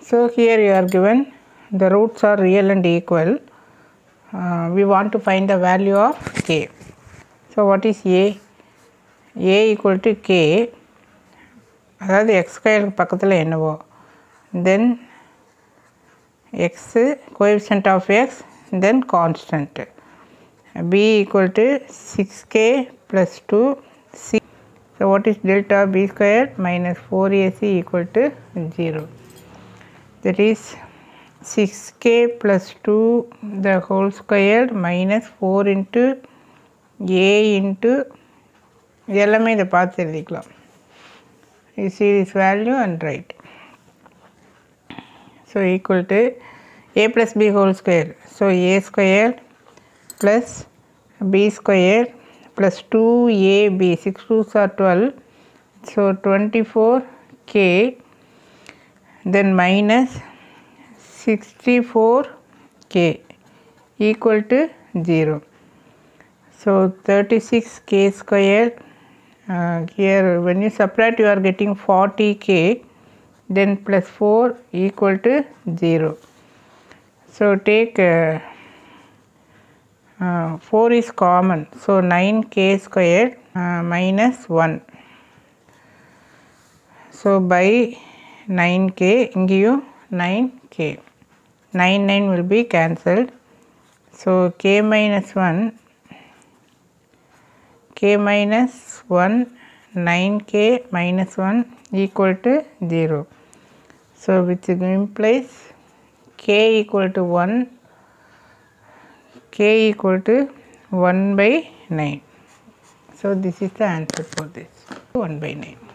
So here you are given the roots are real and equal. We want to find the value of k. So what is a? A equal to k, அதாவது x ஸ்கொயருக்கு பக்கத்தில் என்னவோ, then x coefficient of x, then constant. B equal to 6k plus 2 c. So what is delta? B squared minus 4ac equal to 0. That is 6k plus 2 the whole squared minus 4 into a into எல்லாமே இதை பார்த்து எழுதிக்கலாம். You see this value and write. So equal to a plus b whole square. So a squared plus b squared plus 2ab, 6 2s are 12. So 24k, then minus 64k equal to 0. So 36k squared. Here when you subtract you are getting 40k, then plus 4 equal to 0. So take 4 is common, so 9k squared minus 1. So by 9k, இங்கேயும் 9k, 9 will be cancelled. So k minus 1, 9k minus 1 equal to 0. So which implies k equal to 1, k equal to 1 by 9. So this is the answer for this, 1 by 9.